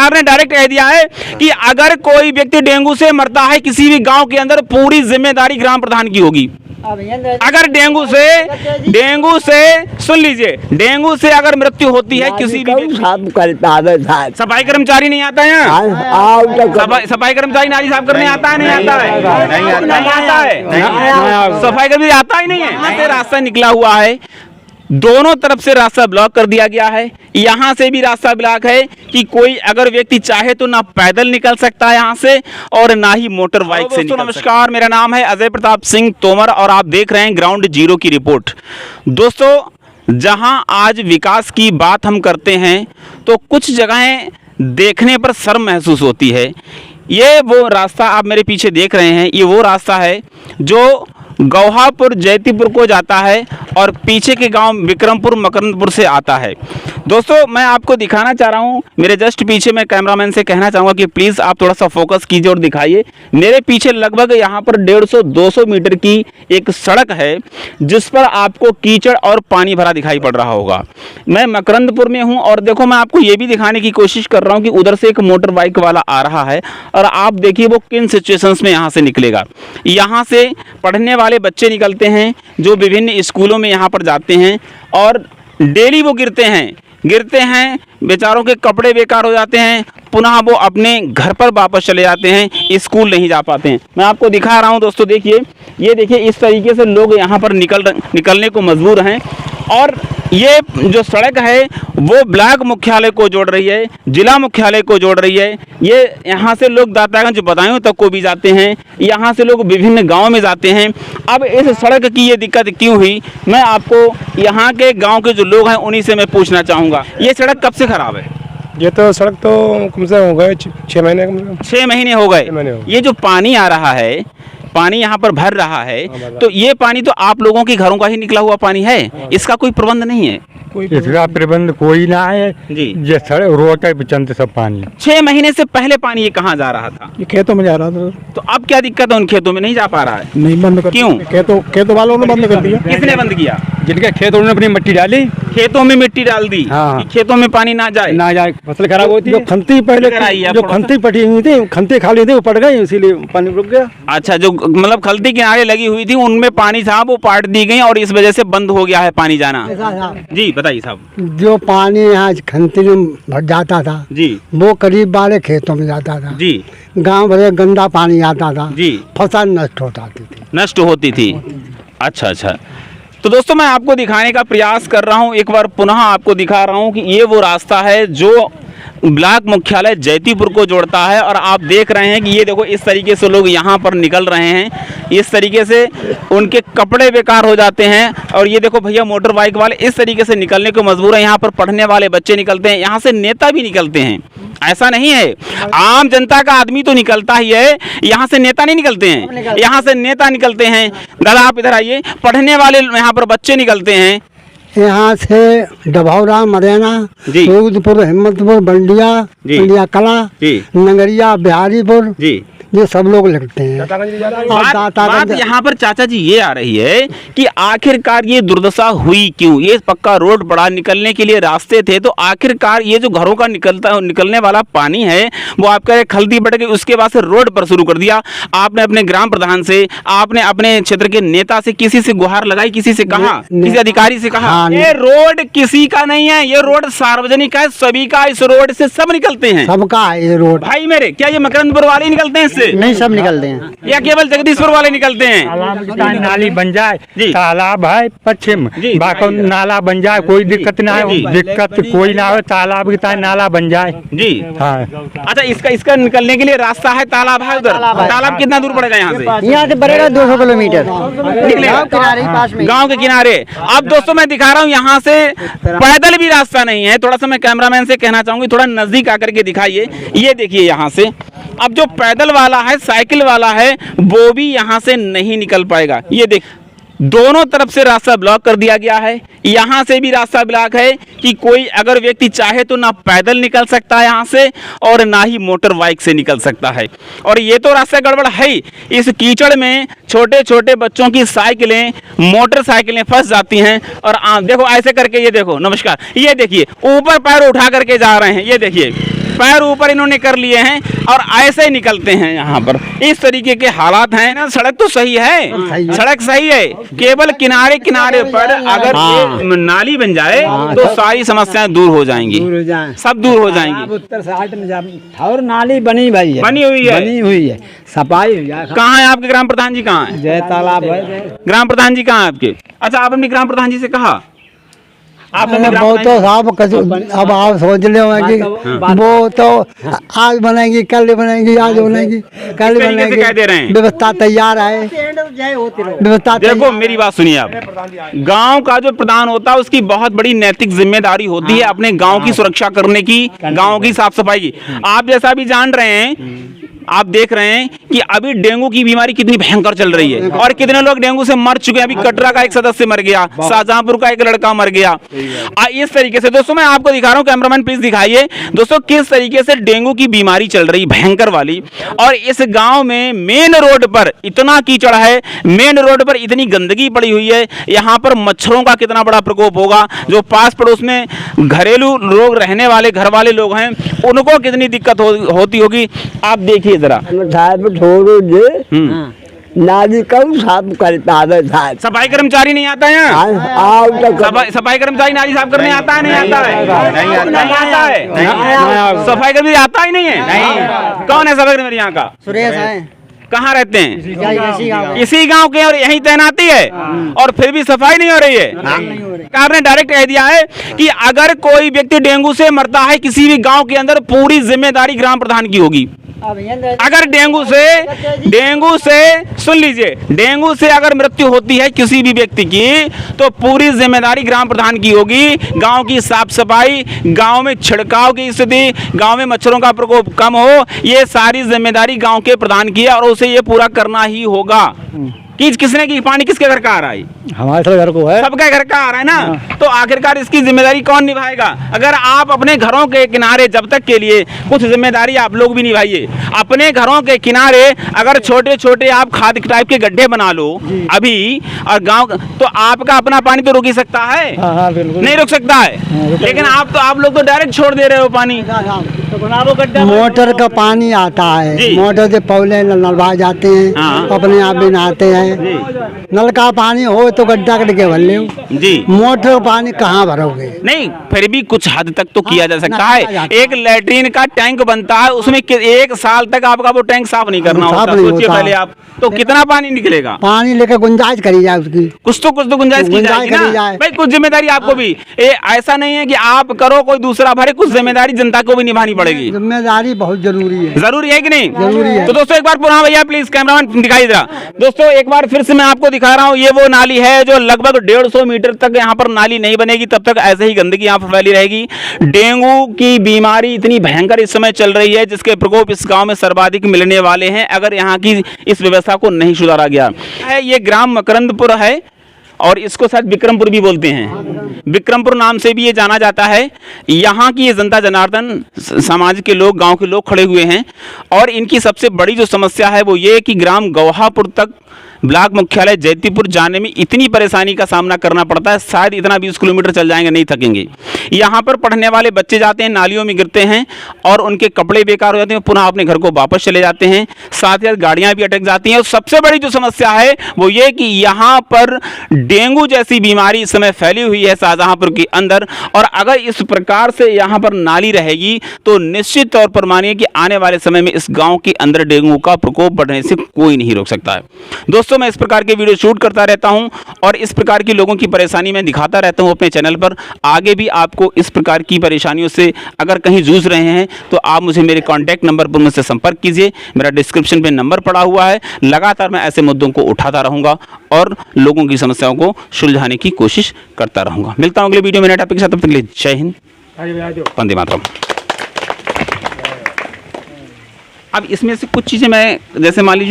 सरकार ने डायरेक्ट कह दिया है कि अगर कोई व्यक्ति डेंगू से मरता है किसी भी गांव के अंदर, पूरी जिम्मेदारी ग्राम प्रधान की होगी। अगर डेंगू से सुन लीजिए, डेंगू से अगर मृत्यु होती है किसी भी, सफाई कर्मचारी नहीं आता है यहाँ, सफाई कर्मचारी नाली साफ करने आता है? नहीं आता है, नहीं आता है, सफाई कर्मचारी आता ही नहीं है। यहाँ से रास्ता निकला हुआ है, दोनों तरफ से रास्ता ब्लॉक कर दिया गया है। यहाँ से भी रास्ता ब्लॉक है कि कोई अगर व्यक्ति चाहे तो ना पैदल निकल सकता है यहाँ से और ना ही मोटर बाइक से निकल। नमस्कार, मेरा नाम है अजय प्रताप सिंह तोमर और आप देख रहे हैं ग्राउंड जीरो की रिपोर्ट। दोस्तों, जहां आज विकास की बात हम करते हैं तो कुछ जगहें देखने पर शर्म महसूस होती है। ये वो रास्ता आप मेरे पीछे देख रहे हैं, ये वो रास्ता है जो गौहापुर जैतीपुर को जाता है और पीछे के गांव विक्रमपुर मकरंदपुर से आता है। दोस्तों, मैं आपको दिखाना चाह रहा हूं, मेरे जस्ट पीछे मैं कैमरामैन से कहना चाहूँगा कि प्लीज़ आप थोड़ा सा फोकस कीजिए और दिखाइए। मेरे पीछे लगभग यहाँ पर 150-200 मीटर की एक सड़क है जिस पर आपको कीचड़ और पानी भरा दिखाई पड़ रहा होगा। मैं मकरंदपुर में हूँ और देखो, मैं आपको ये भी दिखाने की कोशिश कर रहा हूँ कि उधर से एक मोटर बाइक वाला आ रहा है और आप देखिए वो किन सिचुएशंस में यहाँ से निकलेगा। यहाँ से पढ़ने वाले बच्चे निकलते हैं जो विभिन्न स्कूलों में यहाँ पर जाते हैं और डेली वो गिरते हैं, बेचारों के कपड़े बेकार हो जाते हैं, पुनः वो अपने घर पर वापस चले जाते हैं, स्कूल नहीं जा पाते हैं। मैं आपको दिखा रहा हूँ दोस्तों, देखिए, ये देखिए, इस तरीके से लोग यहाँ पर निकलने को मजबूर हैं। और ये जो सड़क है वो ब्लॉक मुख्यालय को जोड़ रही है, जिला मुख्यालय को जोड़ रही है। ये यहाँ से लोग दातागंज बदायूं तक को भी जाते हैं, यहाँ से लोग विभिन्न गाँव में जाते हैं। अब इस सड़क की ये दिक्कत क्यों हुई, मैं आपको यहाँ के गाँव के जो लोग हैं उन्हीं से मैं पूछना चाहूँगा। ये सड़क कब से खराब है? ये तो सड़क तो कम से हो गए 6 महीने, 6 महीने हो गए। ये जो पानी आ रहा है, पानी यहाँ पर भर रहा है, तो ये पानी तो आप लोगों के घरों का ही निकला हुआ पानी है, इसका कोई प्रबंध नहीं है? इसका प्रबंध कोई ना है जी। ये सड़क रोड पे चलते सब पानी। 6 महीने से पहले पानी ये कहाँ जा रहा था? ये खेतों में जा रहा था। तो अब क्या दिक्कत है, उन खेतों में नहीं जा पा रहा है? नहीं, बंद कर। क्यों? खेतों वालों ने बंद कर दिया। किसने बंद किया? जिनके खेतों ने अपनी मिट्टी डाली, खेतों में मिट्टी डाल दी। हाँ। खेतों में पानी ना जाए, फसल खराब होती है। जो खंती पहले जो खंती पटी हुई थी, खंती खाली थी, वो पड़ गई, इसीलिए पानी रुक गया। अच्छा, जो मतलब खलती किनारे लगी हुई थी उनमें पानी था, वो पाट दी गई और इस वजह से बंद हो गया है पानी जाना। जी बताइए साहब। जो पानी यहाँ खंती में भर जाता था जी, वो करीब वाले खेतों में जाता था जी, गांव भरे गंदा पानी आता था जी, फसल नष्ट होती थी। अच्छा अच्छा, तो दोस्तों मैं आपको दिखाने का प्रयास कर रहा हूँ, एक बार पुनः आपको दिखा रहा हूँ कि ये वो रास्ता है जो ब्लॉक मुख्यालय जैतीपुर को जोड़ता है। और आप देख रहे हैं कि ये देखो, इस तरीके से लोग यहाँ पर निकल रहे हैं, इस तरीके से उनके कपड़े बेकार हो जाते हैं। और ये देखो भैया, मोटर बाइक वाले इस तरीके से निकलने को मजबूर हैं। यहाँ पर पढ़ने वाले बच्चे निकलते हैं, यहाँ से नेता भी निकलते हैं। ऐसा नहीं है, आम जनता का आदमी तो निकलता ही है, यहाँ से नेता नहीं निकलते हैं, यहाँ से नेता निकलते हैं। दादा आप इधर आइए, पढ़ने वाले यहाँ पर बच्चे निकलते हैं। यहाँ से डभौरा, मरैना, रूदपुर, हिम्मतपुर, बंडिया कला, नगरिया, बिहारीपुर, ये सब लोग लगते हैं। बात यहाँ पर चाचा जी ये आ रही है कि आखिरकार ये दुर्दशा हुई क्यों? ये पक्का रोड बड़ा, निकलने के लिए रास्ते थे, तो आखिरकार ये जो घरों का निकलने वाला पानी है वो आपका खलती बढ़ गई, उसके बाद से रोड पर शुरू कर दिया। आपने अपने ग्राम प्रधान से, आपने अपने क्षेत्र के नेता से, किसी से गुहार लगाई, किसी से कहा, किसी अधिकारी से कहा? ये रोड किसी का नहीं है, ये रोड सार्वजनिक है, सभी का। इस रोड से सब निकलते हैं, सबका ये रोड। भाई मेरे, क्या ये मकरंदपुर वाले निकलते हैं इससे? नहीं, सब निकलते हैं, या केवल जगदीशपुर वाले निकलते हैं? नाली बन जाए, तालाब है पश्चिम, बाकी नाला बन जाए, कोई दिक्कत ना है, दिक्कत कोई ना हो, तालाब की तरह नाला बन जाए जी। हाँ, अच्छा, इसका निकलने के लिए रास्ता है, तालाब है उधर। तालाब कितना दूर पड़ेगा यहाँ से? यहाँ से पड़ेगा 200 किलोमीटर गाँव के किनारे। अब दोस्तों मैं दिखा रहा हूँ, यहाँ से पैदल भी रास्ता नहीं है। थोड़ा सा मैं कैमरामैन से कहना चाहूंगी, थोड़ा नजदीक आकर के दिखाइए। ये देखिए यहाँ से, अब जो पैदल वाला है, साइकिल वाला है, वो भी यहाँ से नहीं निकल पाएगा। ये देख, दोनों तरफ से रास्ता ब्लॉक कर दिया गया है। यहाँ से भी रास्ता ब्लॉक है कि कोई अगर व्यक्ति चाहे तो ना पैदल निकल सकता है यहाँ से और ना ही मोटर बाइक से निकल सकता है। और ये तो रास्ता गड़बड़ है ही। इस कीचड़ में छोटे छोटे बच्चों की साइकिलें, मोटरसाइकिलें फंस जाती हैं। और देखो ऐसे करके, ये देखो, नमस्कार, ये देखिए ऊपर पैर उठा करके जा रहे हैं। ये देखिए, पैर ऊपर इन्होंने कर लिए हैं और ऐसे ही निकलते हैं यहाँ पर। इस तरीके के हालात हैं ना। सड़क तो सही है, सड़क सही है, केवल किनारे किनारे पर अगर ये नाली बन जाए तो सारी समस्याएं दूर हो जाएंगी, सब दूर हो जाएंगी। उत्तर साइड में और नाली बनी भाई है, बनी हुई है, सफाई हुई है। कहाँ है आपके ग्राम प्रधान जी? कहाँ है जय तालाब है। ग्राम प्रधान जी? कहाँ है आपके? अच्छा, आप अपने ग्राम प्रधान जी से कहा वो तो साहब अब आप सोच ले वो तो आज बनाएंगी, कल बनाएंगी, आज बनाएंगी, कल बनाएंगी, कह दे रहे हैं व्यवस्था तैयार है, व्यवस्था। देखो मेरी बात सुनिए आप, गांव का जो प्रधान होता है उसकी बहुत बड़ी नैतिक जिम्मेदारी होती है अपने गांव की सुरक्षा करने की, गांव की साफ सफाई की। आप जैसा भी जान रहे हैं, आप देख रहे हैं कि अभी डेंगू की बीमारी कितनी भयंकर चल रही है और कितने लोग डेंगू से मर चुके हैं। अभी कटरा का एक सदस्य मर गया, शाहजहांपुर का एक लड़का मर गया। इस तरीके से दोस्तों मैं आपको दिखा रहा हूं, कैमरामैन प्लीज दिखाइए दोस्तों किस तरीके से डेंगू की बीमारी चल रही भयंकर वाली। और इस गांव में मेन रोड पर इतना कीचड़ है, मेन रोड पर इतनी गंदगी पड़ी हुई है, यहाँ पर मच्छरों का कितना बड़ा प्रकोप होगा। जो पास पड़ोस में घरेलू लोग रहने वाले घर वाले लोग हैं उनको कितनी दिक्कत होती होगी। आप देखिए जरा, छोड़ो जे नाली कब साफ कर पावे साहब। सफाई कर्मचारी नहीं आता है यहाँ? सफाई कर्मचारी नाली साफ करने आता है? नहीं आता है, नहीं आता है। सफाई कर्मचारी आता ही नहीं है। कौन है सफाई कर्मचारी यहाँ का? सुरेश है। कहाँ रहते हैं? इसी गांव के, और यही तैनाती है और फिर भी सफाई नहीं हो रही है। सरकार ने डायरेक्ट कह दिया है कि अगर कोई व्यक्ति डेंगू से मरता है किसी भी गांव के अंदर, पूरी जिम्मेदारी ग्राम प्रधान की होगी। अगर डेंगू से सुन लीजिए, डेंगू से अगर मृत्यु होती है किसी भी व्यक्ति की तो पूरी जिम्मेदारी ग्राम प्रधान की होगी। गांव की साफ सफाई, गांव में छिड़काव की स्थिति, गांव में मच्छरों का प्रकोप कम हो, ये सारी जिम्मेदारी गांव के प्रधान की है और उसे ये पूरा करना ही होगा। कि किसने की पानी किसके घर का आ रहा है? हमारे घर को है, सबके घर का आ रहा है ना। तो आखिरकार इसकी जिम्मेदारी कौन निभाएगा? अगर आप अपने घरों के किनारे जब तक के लिए कुछ जिम्मेदारी आप लोग भी निभाइए। अपने घरों के किनारे अगर छोटे छोटे आप खाद टाइप के गड्ढे बना लो अभी और गांव, तो आपका अपना पानी तो रुक ही सकता है। नहीं रुक सकता है, लेकिन आप लोग तो डायरेक्ट छोड़ दे रहे हो पानी। मोटर का पानी आता है, मोटर से पहले नलवा जाते हैं, अपने आप भी नहाते हैं। नल का पानी हो तो गड्ढा करके भर ले जी, मोटर पानी कहाँ भरोगे? नहीं, फिर भी कुछ हद तक तो किया जा सकता है। एक लैट्रीन का टैंक बनता है, उसमें 1 साल तक आपका वो टैंक साफ नहीं करना होता। सोचिए पहले आप, तो कितना पानी निकलेगा? पानी लेकर गुंजाइश करी जाए उसकी, कुछ तो गुंजाइश की जाएगी ना भाई। कुछ जिम्मेदारी आपको भी, ऐसा नहीं है कि आप करो कोई दूसरा भरे, कुछ जिम्मेदारी जनता को भी निभानी पड़ेगी। जिम्मेदारी बहुत जरूरी है। जरूरी है कि नहीं? जरूरी है। तो दोस्तों एक बार पुनः भैया प्लीज कैमरामैन दिखाई जरा। दोस्तों एक बार फिर से मैं आपको दिखा रहा हूँ, ये वो नाली है जो लगभग 150 मीटर तक यहाँ पर नाली नहीं बनेगी तब तक ऐसे ही गंदगी यहाँ पर फैली रहेगी। डेंगू की बीमारी इतनी भयंकर इस समय चल रही है जिसके प्रकोप इस गांव में सर्वाधिक मिलने वाले हैं अगर यहाँ की इस व्यवस्था को नहीं सुधारा गया है। ये ग्राम मकरंदपुर है और इसको शायद विक्रमपुर भी बोलते हैं, विक्रमपुर नाम से भी ये जाना जाता है। यहाँ की ये जनता जनार्दन समाज के लोग, गांव के लोग खड़े हुए हैं और इनकी सबसे बड़ी जो समस्या है वो ये कि ग्राम गौहापुर तक ब्लॉक मुख्यालय जैतीपुर जाने में इतनी परेशानी का सामना करना पड़ता है, शायद इतना 20 किलोमीटर चल जाएंगे नहीं थकेंगे। यहाँ पर पढ़ने वाले बच्चे जाते हैं, नालियों में गिरते हैं और उनके कपड़े बेकार हो जाते हैं, पुनः अपने घर को वापस चले जाते हैं, साथ ही साथ गाड़ियाँ भी अटक जाती हैं। और सबसे बड़ी जो समस्या है वो ये कि यहाँ पर डेंगू जैसी बीमारी इस समय फैली हुई है शाहजहांपुर के अंदर, और अगर इस प्रकार से यहाँ पर नाली रहेगी तो निश्चित तौर पर मानिए कि आने वाले समय में इस गाँव के अंदर डेंगू का प्रकोप बढ़ने से कोई नहीं रोक सकता है। दोस्तों मैं इस प्रकार के वीडियो शूट करता रहता हूं और इस प्रकार की लोगों की परेशानी मैं दिखाता रहता हूं अपने चैनल पर। आगे भी आपको इस प्रकार की परेशानियों से अगर कहीं जूझ रहे हैं तो आप मुझे मेरे कॉन्टैक्ट नंबर पर मुझसे संपर्क कीजिए, मेरा डिस्क्रिप्शन पे नंबर पड़ा हुआ है। लगातार मैं ऐसे मुद्दों को उठाता रहूंगा और लोगों की समस्याओं को सुलझाने की कोशिश करता रहूंगा। मिलता हूं अगले वीडियो में नए टॉपिक के साथ, तब तक के लिए जय हिंद, वंदे मातरम। अब इसमें से कुछ चीजें मैं, जैसे मान लीजिए